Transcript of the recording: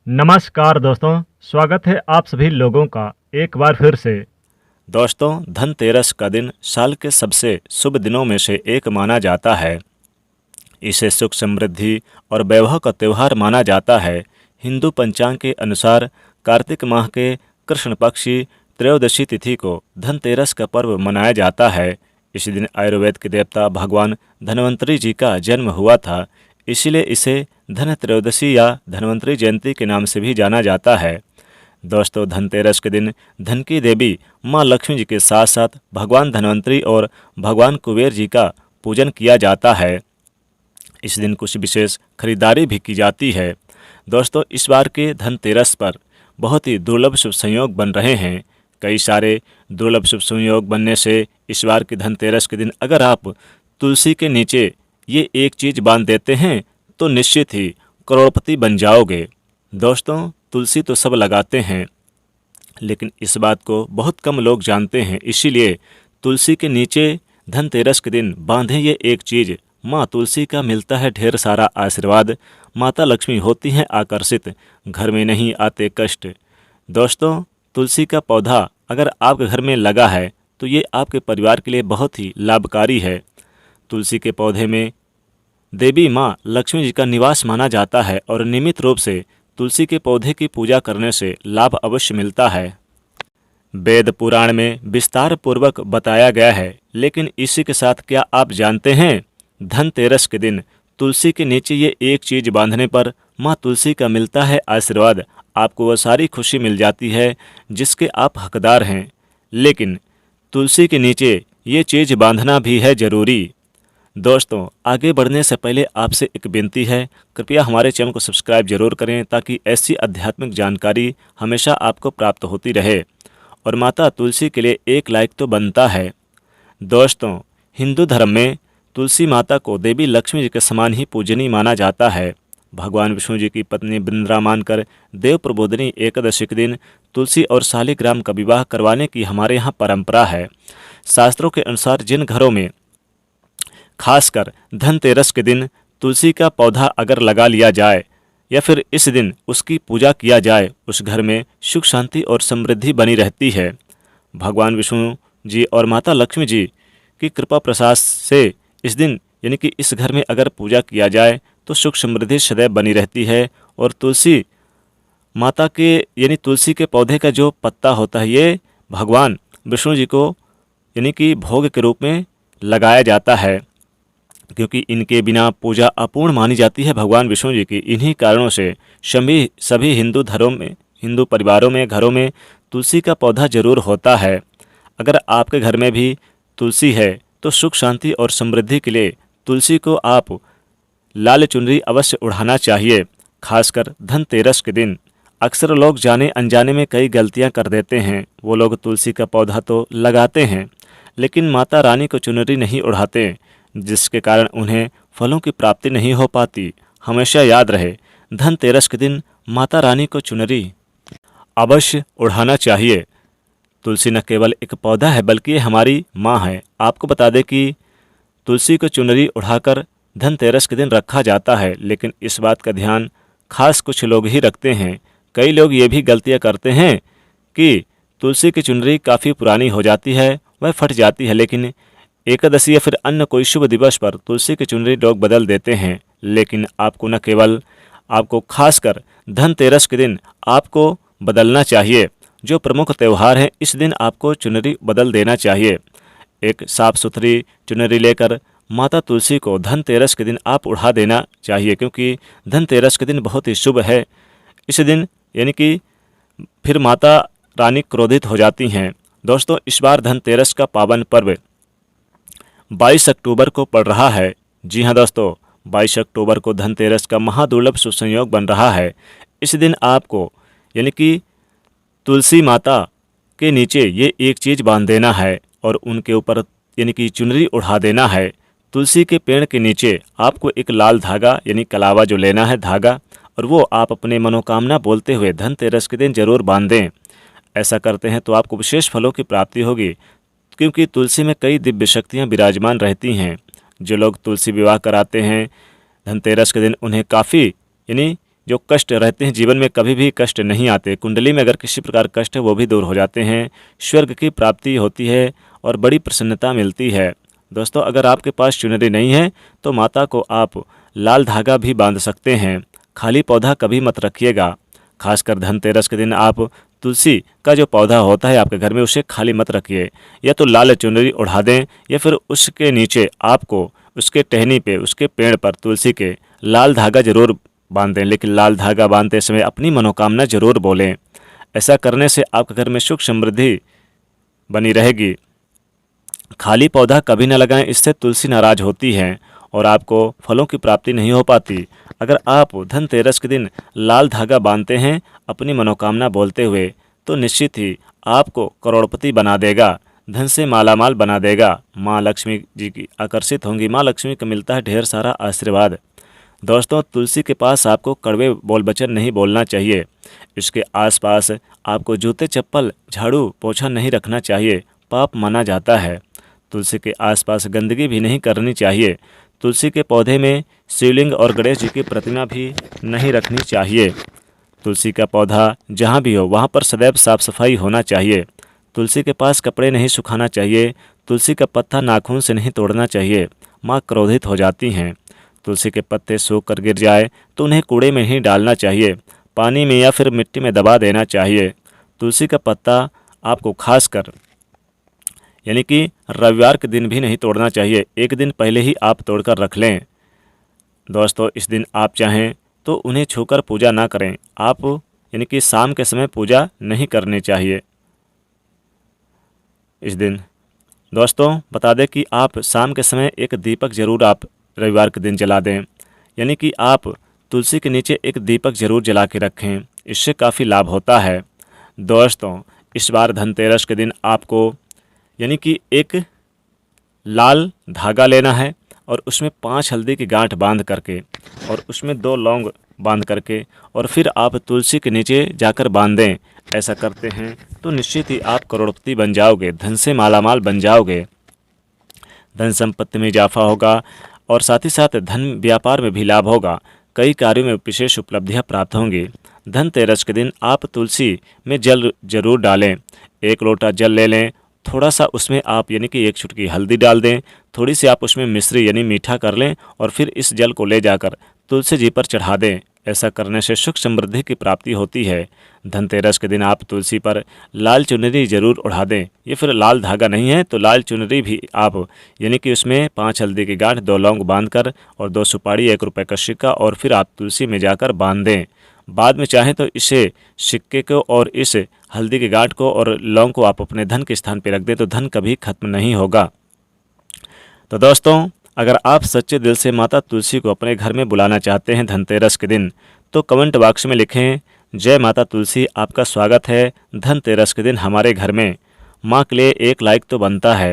नमस्कार दोस्तों, स्वागत है आप सभी लोगों का एक बार फिर से। दोस्तों, धनतेरस का दिन साल के सबसे शुभ दिनों में से एक माना जाता है। इसे सुख समृद्धि और वैभव का त्यौहार माना जाता है। हिंदू पंचांग के अनुसार कार्तिक माह के कृष्ण पक्षी त्रयोदशी तिथि को धनतेरस का पर्व मनाया जाता है। इस दिन आयुर्वेद के देवता भगवान धन्वंतरी जी का जन्म हुआ था, इसीलिए इसे धन त्रयोदशी या धन्वंतरी जयंती के नाम से भी जाना जाता है। दोस्तों, धनतेरस के दिन धन की देवी माँ लक्ष्मी जी के साथ साथ भगवान धन्वंतरी और भगवान कुबेर जी का पूजन किया जाता है। इस दिन कुछ विशेष खरीदारी भी की जाती है। दोस्तों, इस बार के धनतेरस पर बहुत ही दुर्लभ शुभ संयोग बन रहे हैं। कई सारे दुर्लभ शुभ संयोग बनने से इस बार के धनतेरस के दिन अगर आप तुलसी के नीचे ये एक चीज़ बांध देते हैं तो निश्चित ही करोड़पति बन जाओगे। दोस्तों, तुलसी तो सब लगाते हैं, लेकिन इस बात को बहुत कम लोग जानते हैं। इसीलिए तुलसी के नीचे धनतेरस के दिन बांधें ये एक चीज़। माँ तुलसी का मिलता है ढेर सारा आशीर्वाद। माता लक्ष्मी होती हैं आकर्षित, घर में नहीं आते कष्ट। दोस्तों, तुलसी का पौधा अगर आपके घर में लगा है तो ये आपके परिवार के लिए बहुत ही लाभकारी है। तुलसी के पौधे में देवी माँ लक्ष्मी जी का निवास माना जाता है और नियमित रूप से तुलसी के पौधे की पूजा करने से लाभ अवश्य मिलता है। वेद पुराण में विस्तार पूर्वक बताया गया है, लेकिन इसी के साथ क्या आप जानते हैं धनतेरस के दिन तुलसी के नीचे ये एक चीज़ बांधने पर माँ तुलसी का मिलता है आशीर्वाद। आपको वह सारी खुशी मिल जाती है जिसके आप हकदार हैं। लेकिन तुलसी के नीचे ये चीज़ बांधना भी है ज़रूरी। दोस्तों, आगे बढ़ने से पहले आपसे एक विनती है, कृपया हमारे चैनल को सब्सक्राइब जरूर करें ताकि ऐसी आध्यात्मिक जानकारी हमेशा आपको प्राप्त होती रहे। और माता तुलसी के लिए एक लाइक तो बनता है। दोस्तों, हिंदू धर्म में तुलसी माता को देवी लक्ष्मी जी के समान ही पूजनीय माना जाता है। भगवान विष्णु जी की पत्नी वृंद्रा मानकर देव प्रबोधिनी एकादशी के दिन तुलसी और शालिग्राम का विवाह करवाने की हमारे यहाँ परंपरा है। शास्त्रों के अनुसार जिन घरों में खासकर धनतेरस के दिन तुलसी का पौधा अगर लगा लिया जाए या फिर इस दिन उसकी पूजा किया जाए, उस घर में सुख शांति और समृद्धि बनी रहती है। भगवान विष्णु जी और माता लक्ष्मी जी की कृपा प्रसाद से इस दिन यानी कि इस घर में अगर पूजा किया जाए तो सुख समृद्धि सदैव बनी रहती है। और तुलसी माता के यानी तुलसी के पौधे का जो पत्ता होता है ये भगवान विष्णु जी को यानी कि भोग के रूप में लगाया जाता है, क्योंकि इनके बिना पूजा अपूर्ण मानी जाती है भगवान विष्णु जी की। इन्हीं कारणों से सभी हिंदू धर्मों में, हिंदू परिवारों में, घरों में तुलसी का पौधा जरूर होता है। अगर आपके घर में भी तुलसी है तो सुख शांति और समृद्धि के लिए तुलसी को आप लाल चुनरी अवश्य उड़ाना चाहिए, खासकर धनतेरस के दिन। अक्सर लोग जाने अनजाने में कई गलतियां कर देते हैं। वो लोग तुलसी का पौधा तो लगाते हैं लेकिन माता रानी को चुनरी नहीं उड़ाते, जिसके कारण उन्हें फलों की प्राप्ति नहीं हो पाती। हमेशा याद रहे, धनतेरस के दिन माता रानी को चुनरी अवश्य उड़ाना चाहिए। तुलसी न केवल एक पौधा है बल्कि ये हमारी माँ है। आपको बता दें कि तुलसी को चुनरी उड़ाकर धनतेरस के दिन रखा जाता है, लेकिन इस बात का ध्यान खास कुछ लोग ही रखते हैं। कई लोग ये भी गलतियाँ करते हैं कि तुलसी की चुनरी काफ़ी पुरानी हो जाती है, वह फट जाती है, लेकिन एकादशी या फिर अन्य कोई शुभ दिवस पर तुलसी की चुनरी लोग बदल देते हैं। लेकिन आपको न केवल आपको खासकर धनतेरस के दिन आपको बदलना चाहिए। जो प्रमुख त्यौहार है इस दिन आपको चुनरी बदल देना चाहिए। एक साफ सुथरी चुनरी लेकर माता तुलसी को धनतेरस के दिन आप उड़ा देना चाहिए, क्योंकि धनतेरस के दिन बहुत ही शुभ है। इस दिन यानी कि फिर माता रानी क्रोधित हो जाती हैं। दोस्तों, इस बार धनतेरस का पावन पर्व 22 अक्टूबर को पड़ रहा है। जी हाँ दोस्तों, 22 अक्टूबर को धनतेरस का महादुर्लभ शुभ संयोग बन रहा है। इस दिन आपको यानी कि तुलसी माता के नीचे ये एक चीज़ बांध देना है और उनके ऊपर यानी कि चुनरी उड़ा देना है। तुलसी के पेड़ के नीचे आपको एक लाल धागा यानी कलावा जो लेना है धागा, और वो आप अपने मनोकामना बोलते हुए धनतेरस के दिन जरूर बांध दें। ऐसा करते हैं तो आपको विशेष फलों की प्राप्ति होगी, क्योंकि तुलसी में कई दिव्य शक्तियाँ विराजमान रहती हैं। जो लोग तुलसी विवाह कराते हैं धनतेरस के दिन उन्हें काफ़ी यानी जो कष्ट रहते हैं जीवन में कभी भी कष्ट नहीं आते। कुंडली में अगर किसी प्रकार कष्ट है वो भी दूर हो जाते हैं। स्वर्ग की प्राप्ति होती है और बड़ी प्रसन्नता मिलती है। दोस्तों, अगर आपके पास चुनरी नहीं है तो माता को आप लाल धागा भी बांध सकते हैं। खाली पौधा कभी मत रखिएगा। खासकर धनतेरस के दिन आप तुलसी का जो पौधा होता है आपके घर में उसे खाली मत रखिए। या तो लाल चुनरी उड़ा दें या फिर उसके नीचे आपको उसके टहनी पे उसके पेड़ पर तुलसी के लाल धागा जरूर बांधें। लेकिन लाल धागा बांधते समय अपनी मनोकामना जरूर बोलें। ऐसा करने से आपके घर में सुख समृद्धि बनी रहेगी। खाली पौधा कभी न लगाएं, इससे तुलसी नाराज होती है और आपको फलों की प्राप्ति नहीं हो पाती। अगर आप धनतेरस के दिन लाल धागा बांधते हैं अपनी मनोकामना बोलते हुए तो निश्चित ही आपको करोड़पति बना देगा, धन से मालामाल बना देगा। माँ लक्ष्मी जी की आकर्षित होंगी। माँ लक्ष्मी का मिलता है ढेर सारा आशीर्वाद। दोस्तों, तुलसी के पास आपको कड़वे बोल वचन नहीं बोलना चाहिए। इसके आसपास आपको जूते चप्पल झाड़ू पोछा नहीं रखना चाहिए, पाप माना जाता है। तुलसी के आसपास गंदगी भी नहीं करनी चाहिए। तुलसी के पौधे में शिवलिंग और गणेश जी की प्रतिमा भी नहीं रखनी चाहिए। तुलसी का पौधा जहाँ भी हो वहाँ पर सदैव साफ सफाई होना चाहिए। तुलसी के पास कपड़े नहीं सुखाना चाहिए। तुलसी का पत्ता नाखून से नहीं तोड़ना चाहिए, माँ क्रोधित हो जाती हैं। तुलसी के पत्ते सूख कर गिर जाए तो उन्हें कूड़े में ही डालना चाहिए, पानी में या फिर मिट्टी में दबा देना चाहिए। तुलसी का पत्ता आपको खासकर यानी कि रविवार के दिन भी नहीं तोड़ना चाहिए, एक दिन पहले ही आप तोड़कर रख लें। दोस्तों, इस दिन आप चाहें तो उन्हें छूकर पूजा ना करें। आप यानी कि शाम के समय पूजा नहीं करनी चाहिए इस दिन। दोस्तों, बता दें कि आप शाम के समय एक दीपक ज़रूर आप रविवार के दिन जला दें। यानी कि आप तुलसी के नीचे एक दीपक ज़रूर जला के रखें, इससे काफ़ी लाभ होता है। दोस्तों, इस बार धनतेरस के दिन आपको यानी कि एक लाल धागा लेना है और उसमें 5 हल्दी की गांठ बांध करके और उसमें 2 लौंग बांध करके और फिर आप तुलसी के नीचे जाकर बांध दें। ऐसा करते हैं तो निश्चित ही आप करोड़पति बन जाओगे, धन से मालामाल बन जाओगे। धन संपत्ति में इजाफा होगा और साथ ही साथ धन व्यापार में भी लाभ होगा। कई कार्यों में विशेष उपलब्धियां प्राप्त होंगी। धनतेरस के दिन आप तुलसी में जल जरूर डालें। 1 लोटा जल ले लें, थोड़ा सा उसमें आप यानी कि 1 चुटकी हल्दी डाल दें, थोड़ी सी आप उसमें मिश्री यानी मीठा कर लें और फिर इस जल को ले जाकर तुलसी जी पर चढ़ा दें। ऐसा करने से सुख समृद्धि की प्राप्ति होती है। धनतेरस के दिन आप तुलसी पर लाल चुनरी जरूर उड़ा दें। ये फिर लाल धागा नहीं है तो लाल चुनरी भी आप यानी कि उसमें 5 हल्दी की गांठ, 2 लौंग बांधकर और 2 सुपारी, 1 रुपये का सिक्का और फिर आप तुलसी में जाकर बांध दें। बाद में चाहें तो इसे सिक्के को और इस हल्दी की गांठ को और लौंग को आप अपने धन के स्थान पर रख दें तो धन कभी खत्म नहीं होगा। तो दोस्तों, अगर आप सच्चे दिल से माता तुलसी को अपने घर में बुलाना चाहते हैं धनतेरस के दिन तो कमेंट बॉक्स में लिखें, जय माता तुलसी, आपका स्वागत है धनतेरस के दिन हमारे घर में। माँ के लिए एक लाइक तो बनता है।